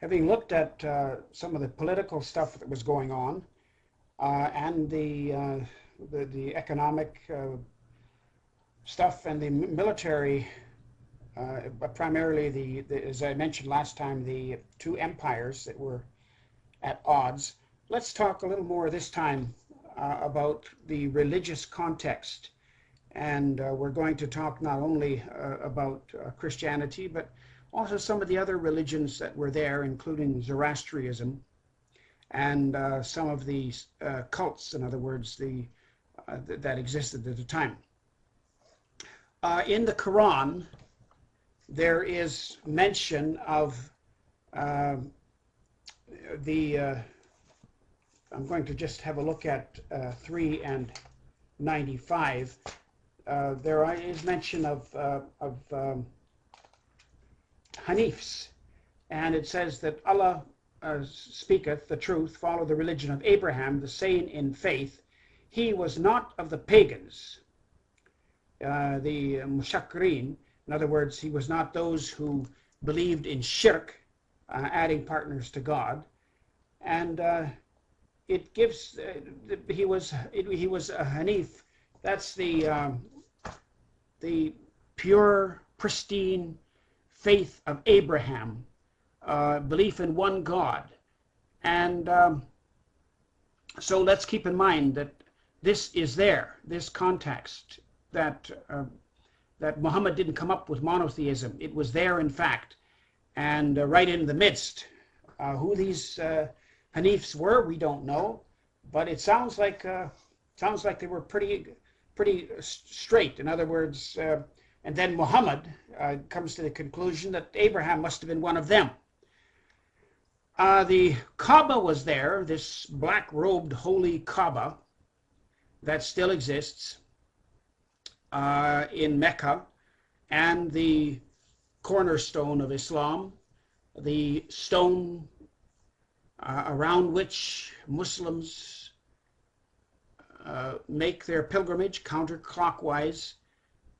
Having looked at some of the political stuff that was going on and the economic stuff and the military, but primarily as I mentioned last time, the two empires that were at odds. Let's talk a little more this time about the religious context. And we're going to talk not only about Christianity, but also some of the other religions that were there, including Zoroastrianism and some of the cults, in other words, that existed at the time. In the Quran, there is mention of I'm going to just have a look at 3 and 95. There is mention of Hanifs, and it says that Allah speaketh the truth, follow the religion of Abraham, the saying in faith. He was not of the pagans, the mushakrin. In other words, he was not those who believed in shirk, adding partners to God. And it gives he was a Hanif. That's the pure, pristine faith of Abraham, belief in one God. And so let's keep in mind that this is there, this context, that Muhammad didn't come up with monotheism. It was there, in fact, and right in the midst. Who these Hanifs were, we don't know, but it sounds like they were pretty straight. In other words, and then Muhammad comes to the conclusion that Abraham must have been one of them. The Kaaba was there, this black-robed holy Kaaba that still exists in Mecca, and the cornerstone of Islam, the stone around which Muslims make their pilgrimage counterclockwise,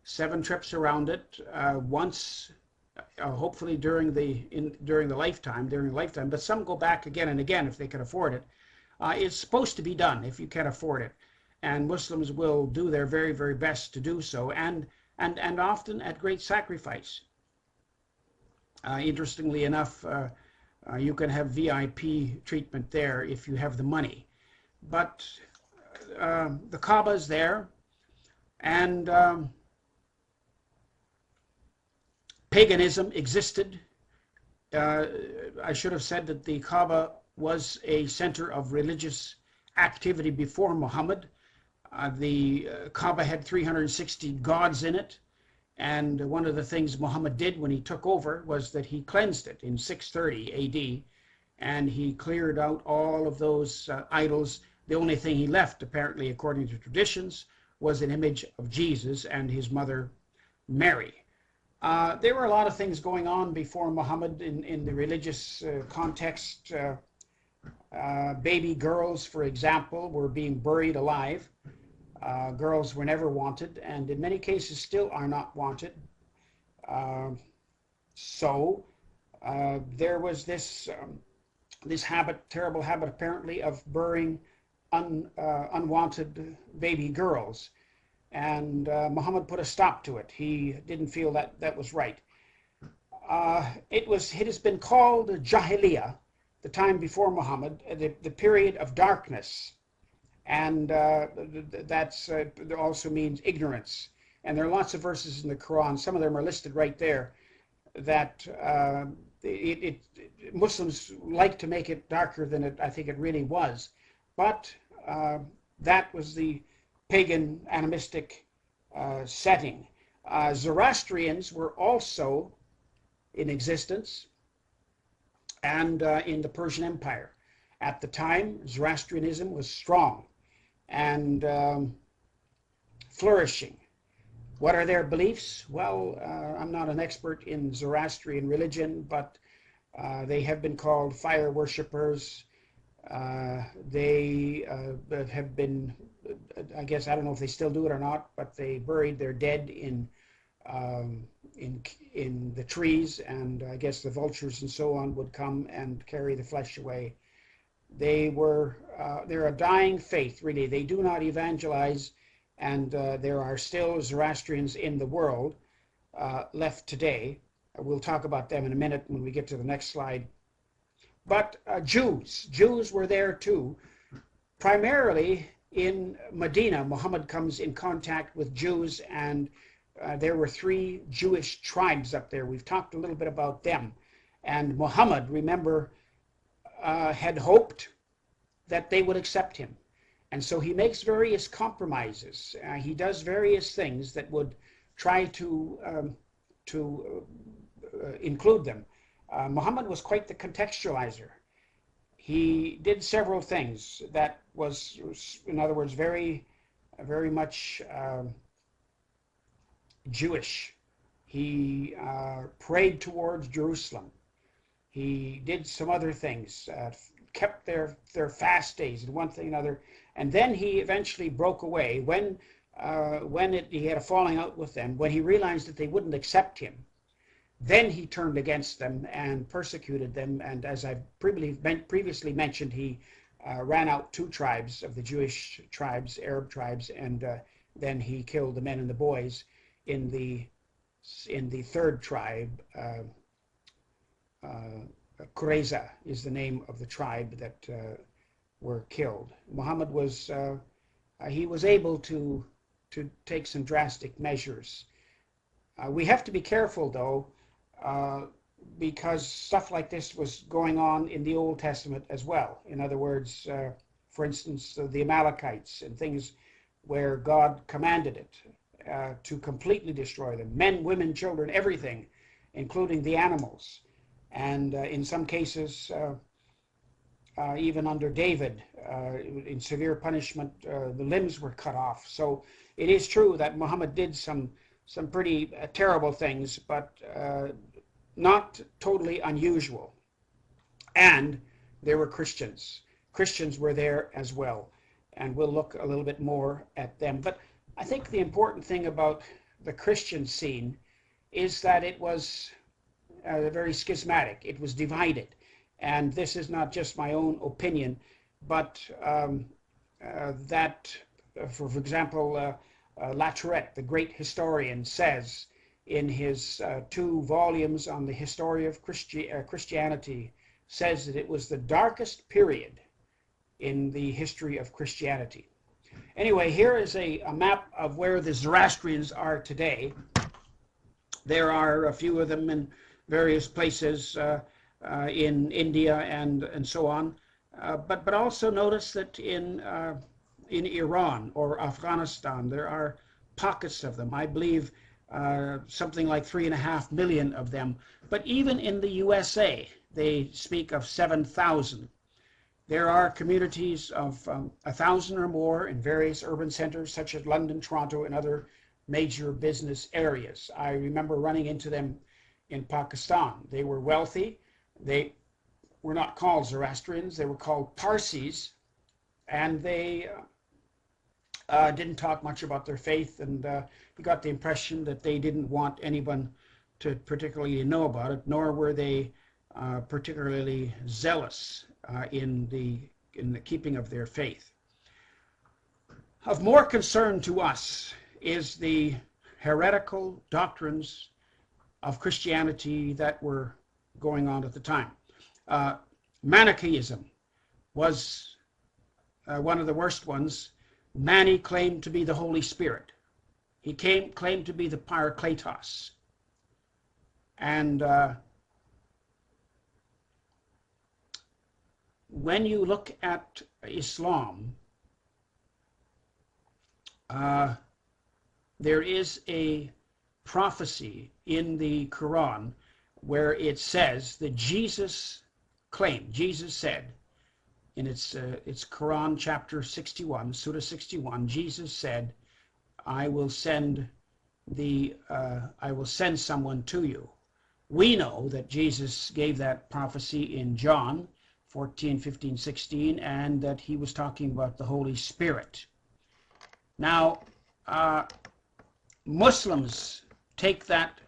7 trips around it, once, hopefully during the lifetime, but some go back again and again if they can afford it. It's supposed to be done if you can afford it, and Muslims will do their very, very best to do so, and often at great sacrifice. Interestingly enough, you can have VIP treatment there if you have the money. But the Kaaba is there, and paganism existed. I should have said that the Kaaba was a center of religious activity before Muhammad. The Kaaba had 360 gods in it, and one of the things Muhammad did when he took over was that he cleansed it in 630 AD, and he cleared out all of those idols. The only thing he left, apparently according to traditions, was an image of Jesus and his mother Mary. There were a lot of things going on before Muhammad in the religious context. Baby girls, for example, were being buried alive. Girls were never wanted, and in many cases still are not wanted. So there was this terrible habit apparently of burying unwanted baby girls. And Muhammad put a stop to it. He didn't feel that was right. It has been called Jahiliyyah, the time before Muhammad, the period of darkness, and that's also means ignorance. And there are lots of verses in the Quran. Some of them are listed right there. That Muslims like to make it darker than I think it really was, but that was the pagan animistic setting. Zoroastrians were also in existence, and in the Persian Empire. At the time, Zoroastrianism was strong and flourishing. What are their beliefs? Well, I'm not an expert in Zoroastrian religion, but they have been called fire worshippers. They have been, I guess, I don't know if they still do it or not, but they buried their dead in in the trees, and I guess the vultures and so on would come and carry the flesh away. They're a dying faith, really. They do not evangelize, and there are still Zoroastrians in the world left today. We'll talk about them in a minute when we get to the next slide. But Jews were there too. Primarily in Medina, Muhammad comes in contact with Jews, and there were 3 Jewish tribes up there. We've talked a little bit about them. And Muhammad, remember, had hoped that they would accept him. And so he makes various compromises. He does various things that would try to include them. Muhammad was quite the contextualizer. He did several things that was, in other words, very much Jewish. He prayed towards Jerusalem. He did some other things, kept their fast days and one thing and another. And then he eventually broke away when he had a falling out with them, when he realized that they wouldn't accept him. Then he turned against them and persecuted them. And as I've previously mentioned, he ran out 2 tribes of the Jewish tribes, Arab tribes, and then he killed the men and the boys in the 3rd tribe. Qurayza is the name of the tribe that were killed. Muhammad was able to take some drastic measures. We have to be careful, though, because stuff like this was going on in the Old Testament as well. In other words, for instance, the Amalekites and things where God commanded it to completely destroy them. Men, women, children, everything, including the animals. And in some cases, even under David, in severe punishment, the limbs were cut off. So it is true that Muhammad did some pretty terrible things, but not totally unusual. And there were Christians. Christians were there as well, and we'll look a little bit more at them. But I think the important thing about the Christian scene is that it was very schismatic. It was divided. And this is not just my own opinion, but that, for example, Latourette, the great historian, says in his 2 volumes on the history of Christianity, says that it was the darkest period in the history of Christianity. Anyway, here is a map of where the Zoroastrians are today. There are a few of them in various places in India and so on. But also notice that in Iran or Afghanistan, there are pockets of them. I believe something like 3.5 million of them. But even in the USA, they speak of 7,000. There are communities of 1,000 or more in various urban centers, such as London, Toronto, and other major business areas. I remember running into them in Pakistan. They were wealthy. They were not called Zoroastrians. They were called Parsis, and they didn't talk much about their faith, and we got the impression that they didn't want anyone to particularly know about it, nor were they particularly zealous in the keeping of their faith. Of more concern to us is the heretical doctrines of Christianity that were going on at the time. Manichaeism was one of the worst ones. Mani claimed to be the Holy Spirit. He claimed to be the Parakletos. And when you look at Islam, there is a prophecy in the Quran where it says that Jesus said, in its Quran chapter 61, Surah 61, Jesus said, I will send someone to you. We know that Jesus gave that prophecy in John 14, 15, 16, and that he was talking about the Holy Spirit. Now, Muslims take that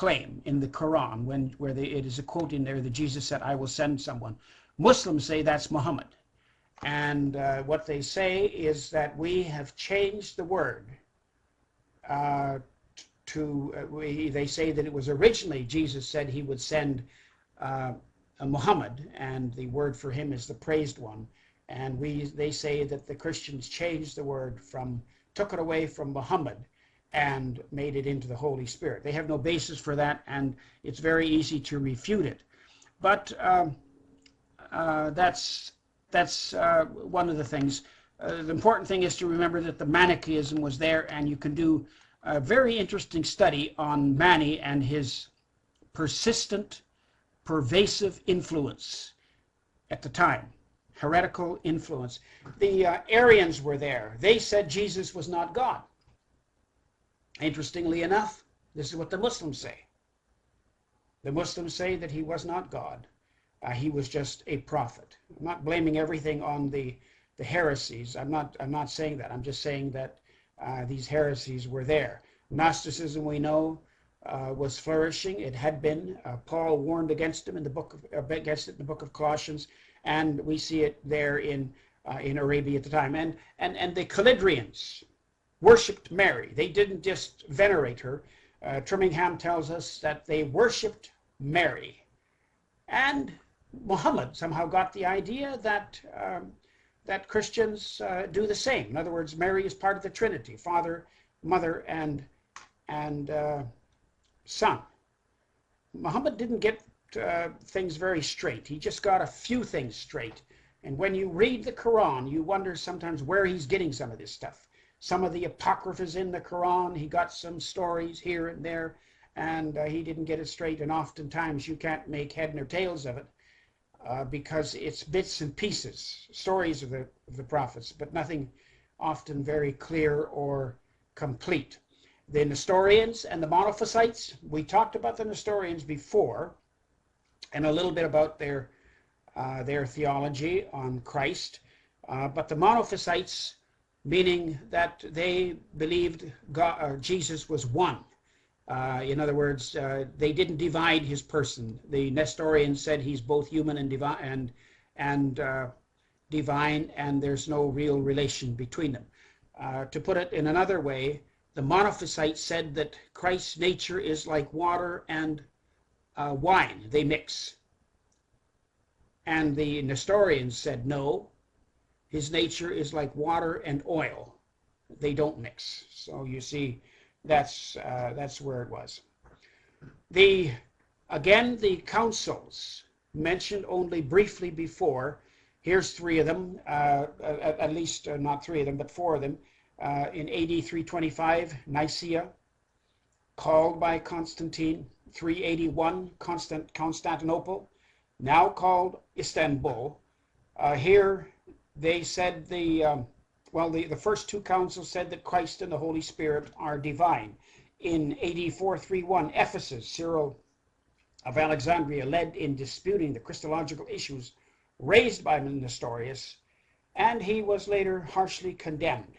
claim in the Quran where it is a quote in there that Jesus said, "I will send someone." Muslims say that's Muhammad. And what they say is that we have changed the word they say that it was originally Jesus said he would send a Muhammad, and the word for him is the praised one. And they say that the Christians changed the word took it away from Muhammad and made it into the Holy Spirit. They have no basis for that, and it's very easy to refute it. But that's one of the things. The important thing is to remember that the Manichaeism was there, and you can do a very interesting study on Mani and his persistent, pervasive influence at the time, heretical influence. The Arians were there. They said Jesus was not God. Interestingly enough, this is what the Muslims say. The Muslims say that he was not God. He was just a prophet. I'm not blaming everything on the heresies. I'm not saying that. I'm just saying that these heresies were there. Gnosticism, we know, was flourishing. It had been. Paul warned against him in the book of Colossians, and we see it there in Arabia at the time. And the Chaldeans worshipped Mary. They didn't just venerate her. Trimmingham tells us that they worshipped Mary. And Muhammad somehow got the idea that that Christians do the same. In other words, Mary is part of the Trinity, Father, Mother, and Son. Muhammad didn't get things very straight. He just got a few things straight. And when you read the Quran, you wonder sometimes where he's getting some of this stuff. Some of the apocryphas in the Quran, he got some stories here and there, and he didn't get it straight. And oftentimes you can't make head nor tails of it because it's bits and pieces, stories of the prophets, but nothing often very clear or complete. The Nestorians and the Monophysites, we talked about the Nestorians before, and a little bit about their theology on Christ, but the Monophysites, meaning that they believed Jesus was one. In other words, they didn't divide his person. The Nestorians said he's both human and divine, and there's no real relation between them. To put it in another way, the Monophysites said that Christ's nature is like water and wine. They mix. And the Nestorians said, no, his nature is like water and oil. They don't mix. So you see, that's where it was. Again, the councils mentioned only briefly before. Here's three of them, at least not three of them, but four of them. In AD 325, Nicaea, called by Constantine. 381, Constantinople, now called Istanbul. Here they said the first two councils said that Christ and the Holy Spirit are divine. In AD 431, Ephesus, Cyril of Alexandria led in disputing the Christological issues raised by Nestorius, and he was later harshly condemned.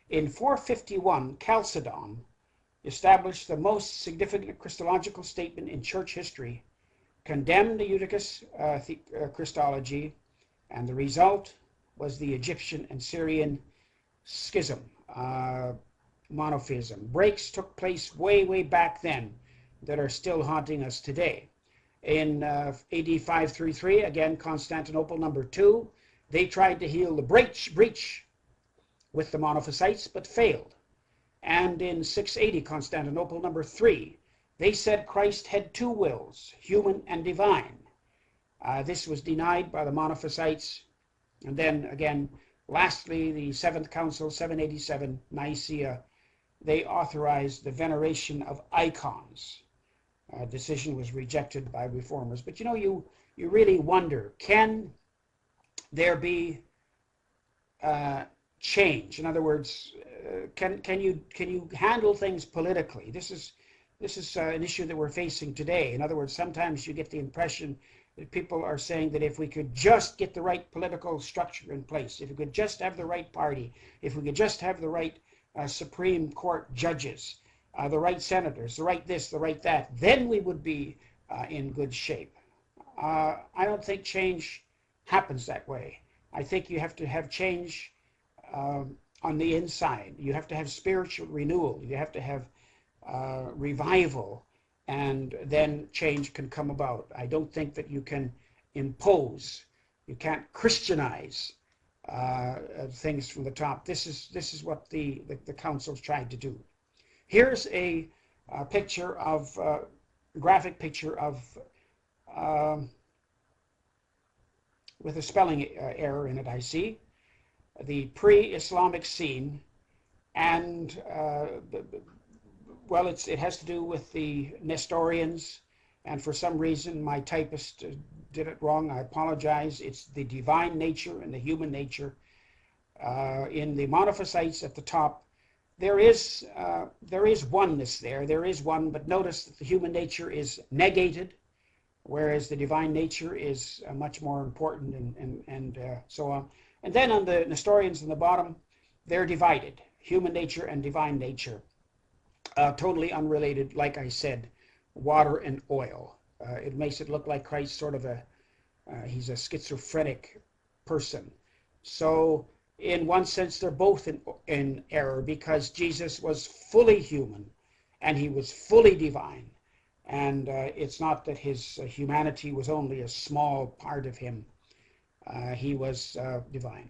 In 451, Chalcedon established the most significant Christological statement in church history, condemned the Eutychus Christology, and the result was the Egyptian and Syrian schism, monotheism. Breaks took place way back then that are still haunting us today. In AD 533, again, Constantinople number 2, they tried to heal the breach with the Monophysites, but failed. And in 680, Constantinople number 3, they said Christ had two wills, human and divine. This was denied by the Monophysites. And then again, lastly, the Seventh Council, 787, Nicaea, they authorized the veneration of icons. Decision was rejected by reformers. But you really wonder, can there be change? In other words, can you handle things politically? This is an issue that we're facing today. In other words, sometimes you get the impression that people are saying that if we could just get the right political structure in place, if we could just have the right party, if we could just have the right Supreme Court judges, the right senators, the right this, the right that, then we would be in good shape. I don't think change happens that way. I think you have to have change on the inside. You have to have spiritual renewal. You have to have revival, and then change can come about. I don't think that you can impose. You can't Christianize things from the top. This is what the council's tried to do. Here's a picture of graphic picture of with a spelling error in it, I see, the pre-Islamic scene, and well, it has to do with the Nestorians, and for some reason my typist did it wrong. I apologize. It's the divine nature and the human nature. In the Monophysites at the top, there is oneness there. There is one, but notice that the human nature is negated, whereas the divine nature is much more important, and so on. And then on the Nestorians in the bottom, they're divided, human nature and divine nature, totally unrelated. Like I said, water and oil. It makes it look like Christ sort of he's a schizophrenic person. So in one sense, they're both in error, because Jesus was fully human and he was fully divine. And it's not that his humanity was only a small part of him. He was divine.